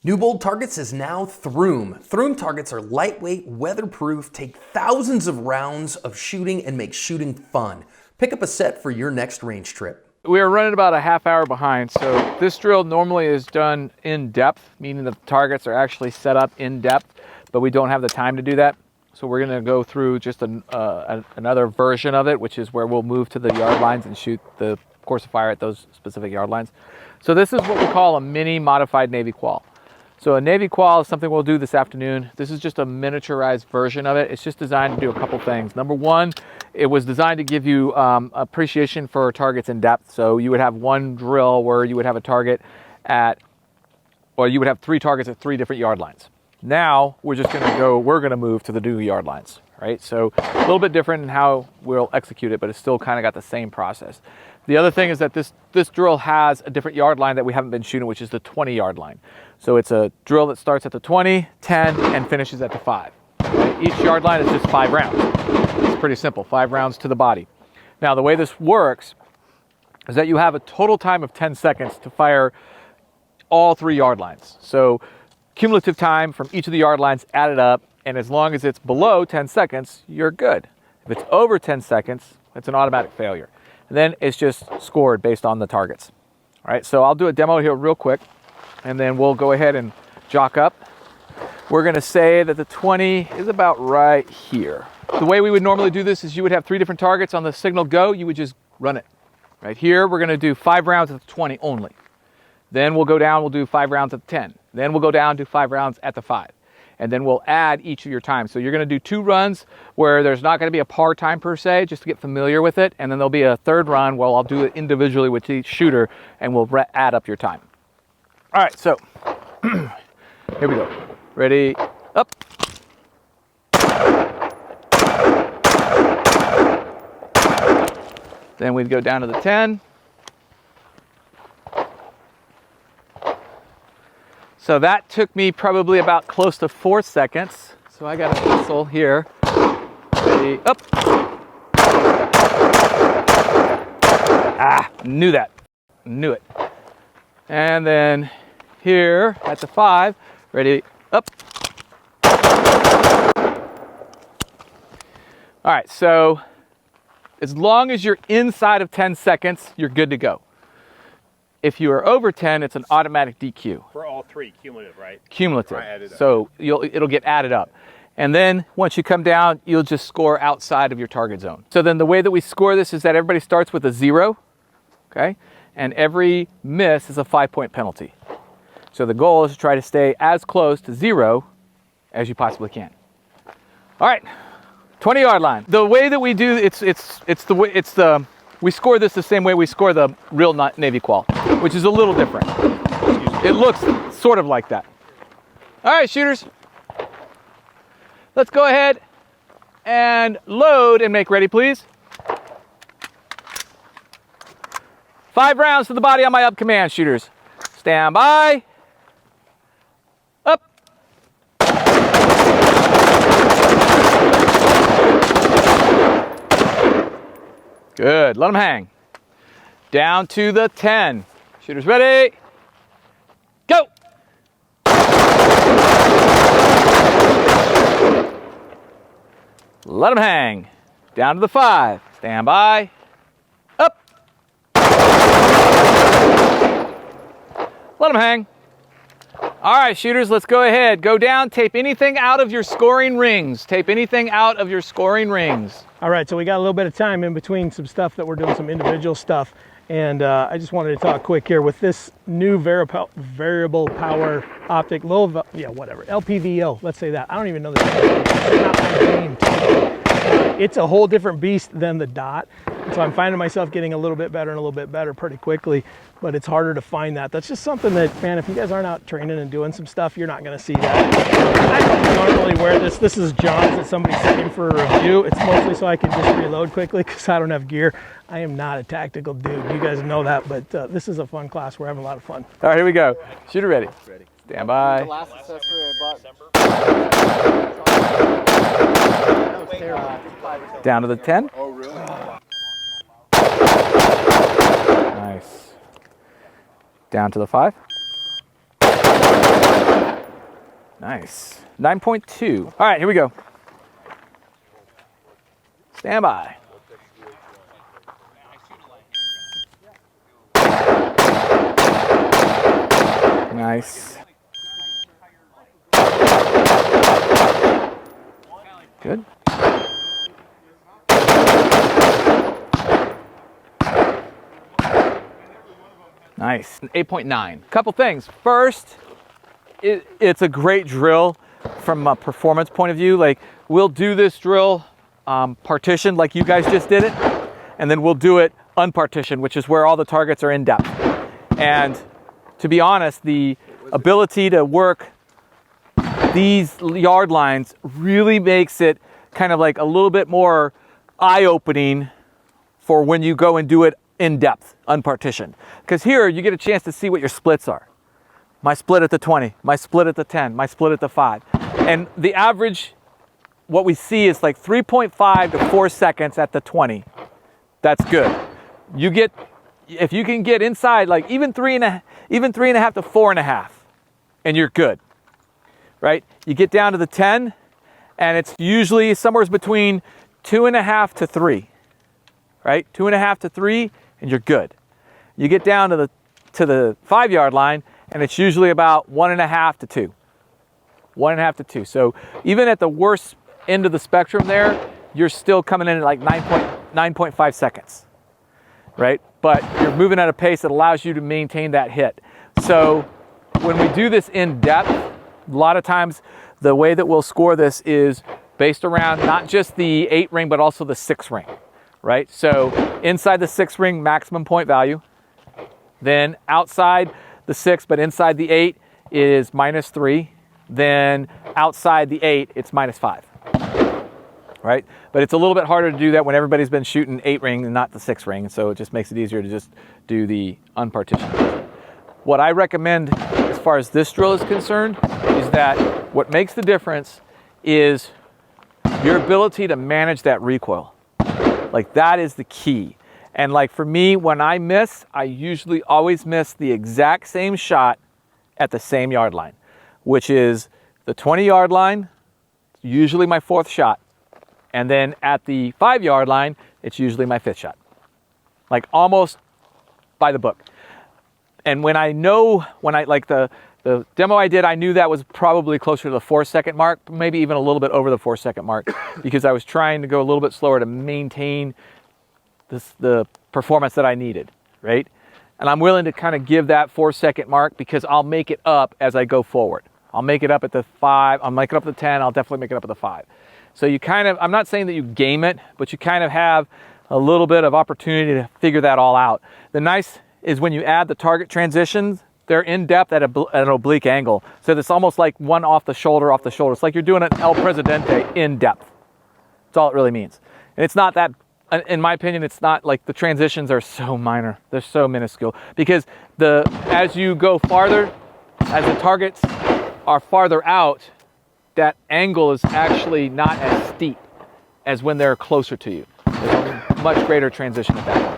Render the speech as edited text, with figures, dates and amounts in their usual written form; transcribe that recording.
Newbold Targets is now Throom. Throom targets are lightweight, weatherproof, take thousands of rounds of shooting, and make shooting fun. Pick up a set for your next range trip. We are running about a half hour behind, so this drill normally is done in depth, meaning the targets are actually set up in depth, but we don't have the time to do that. So we're going to go through just another version of it, which is where we'll move to the yard lines and shoot the course of fire at those specific yard lines. So this is what we call a mini modified Navy Qual. So a Navy Qual is something we'll do this afternoon. This is just a miniaturized version of it. It's just designed to do a couple things. Number one, it was designed to give you appreciation for targets in depth. So you would have one drill where you would have a target or you would have 3 targets at 3 different yard lines. Now we're gonna move to the new yard lines, right? So a little bit different in how we'll execute it, but it's still kind of got the same process. The other thing is that this drill has a different yard line that we haven't been shooting, which is the 20 yard line. So it's a drill that starts at the 20, 10, and finishes at the 5. Okay? Each yard line is just 5 rounds. It's pretty simple, 5 rounds to the body. Now the way this works is that you have a total time of 10 seconds to fire all 3 yard lines. So cumulative time from each of the yard lines added up, and as long as it's below 10 seconds, you're good. If it's over 10 seconds, it's an automatic failure. And then it's just scored based on the targets. All right, so I'll do a demo here real quick, and then we'll go ahead and jock up. We're gonna say that the 20 is about right here. The way we would normally do this is you would have 3 different targets. On the signal go, you would just run it. Right here, we're gonna do 5 rounds at the 20 only. Then we'll go down, we'll do 5 rounds at the 10. Then we'll go down, do 5 rounds at the 5. And then we'll add each of your times. So you're gonna do 2 runs where there's not gonna be a par time per se, just to get familiar with it. And then there'll be a 3rd run where I'll do it individually with each shooter, and we'll add up your time. All right, so here we go. Ready, up. Then we'd go down to the 10. So that took me probably about close to 4 seconds. So I got a whistle here. Ready, up. Ah, knew that. Knew it. And then here at the 5, ready, up. All right, so as long as you're inside of 10 seconds, you're good to go. If you are over 10, it's an automatic DQ. For all 3, cumulative, right? Cumulative. So it'll get added up. And then once you come down, you'll just score outside of your target zone. So then the way that we score this is that everybody starts with a 0, okay? And every miss is a 5-point penalty. So the goal is to try to stay as close to 0 as you possibly can. All right, 20 yard line. The way that we do we score this the same way we score the real Navy Qual, which is a little different. It looks sort of like that. All right, shooters, let's go ahead and load and make ready, please. 5 rounds to the body on my up command, shooters. Stand by. Up. Good, let them hang. Down to the 10. Shooters ready, go. Let them hang. Down to the 5. Stand by. Up. Let them hang. All right, shooters, let's go ahead. Go down, tape anything out of your scoring rings. Tape anything out of your scoring rings. All right, so we got a little bit of time in between some stuff that we're doing, some individual stuff. And I just wanted to talk quick here with this new variable power optic, LPVO, let's say that. I don't even know the not my name. It's a whole different beast than the dot. So I'm finding myself getting a little bit better and a little bit better pretty quickly, but it's harder to find that. That's just something that, man, if you guys aren't out training and doing some stuff, you're not gonna see that. I don't normally wear this. This is John's that somebody sent in for a review. It's mostly so I can just reload quickly because I don't have gear. I am not a tactical dude. You guys know that, but this is a fun class. We're having a lot of fun. All right, here we go. Shooter ready. Stand by. The last accessory I bought. Down to the 10. Oh, really? Nice. Down to the 5. Nice. 9.2. All right, here we go. Stand by. Nice. Good. Nice. 8.9. Couple things. First, it's a great drill from a performance point of view. Like, we'll do this drill partitioned like you guys just did it, and then we'll do it unpartitioned, which is where all the targets are in depth. And to be honest, the ability to work these yard lines really makes it kind of like a little bit more eye-opening for when you go and do it in depth, unpartitioned. Because here you get a chance to see what your splits are. My split at the 20, my split at the 10, my split at the 5. And the average, what we see is like 3.5 to 4 seconds at the 20. That's good. You get, if you can get inside like even 3.5 to 4.5, and you're good, right? You get down to the 10, and it's usually somewhere between 2.5 to 3, right? 2.5 to 3, and you're good. You get down to the 5-yard line, and it's usually about 1.5 to 2. 1.5 to 2. So even at the worst end of the spectrum there, you're still coming in at like 9.5 seconds, right? But you're moving at a pace that allows you to maintain that hit. So when we do this in depth, a lot of times the way that we'll score this is based around not just the 8 ring, but also the 6 ring, right? So inside the 6 ring, maximum point value. Then outside the 6, but inside the 8 is -3. Then outside the 8, it's -5, right? But it's a little bit harder to do that when everybody's been shooting 8 ring and not the 6 ring. And so it just makes it easier to just do the unpartitioned version. What I recommend as far as this drill is concerned is that what makes the difference is your ability to manage that recoil. Like, that is the key. And like for me, when I miss, I usually always miss the exact same shot at the same yard line, which is the 20-yard line, usually my 4th shot. And then at the 5-yard line, it's usually my 5th shot. Like almost by the book. And when I like the demo I did, I knew that was probably closer to the 4-second mark, maybe even a little bit over the 4-second mark, because I was trying to go a little bit slower to maintain the performance that I needed, right? And I'm willing to kind of give that 4-second mark because I'll make it up as I go forward. I'll make it up at the 5, I'll make it up at the 10, I'll definitely make it up at the 5. So you kind of, I'm not saying that you game it, but you kind of have a little bit of opportunity to figure that all out. The nice is when you add the target transitions, they're in depth at an oblique angle. So it's almost like one off the shoulder. It's like you're doing an El Presidente in depth. That's all it really means. And it's not that, in my opinion, it's not like the transitions are so minor. They're so minuscule because as you go farther, as the targets are farther out, that angle is actually not as steep as when they're closer to you. There's a much greater transition at that point.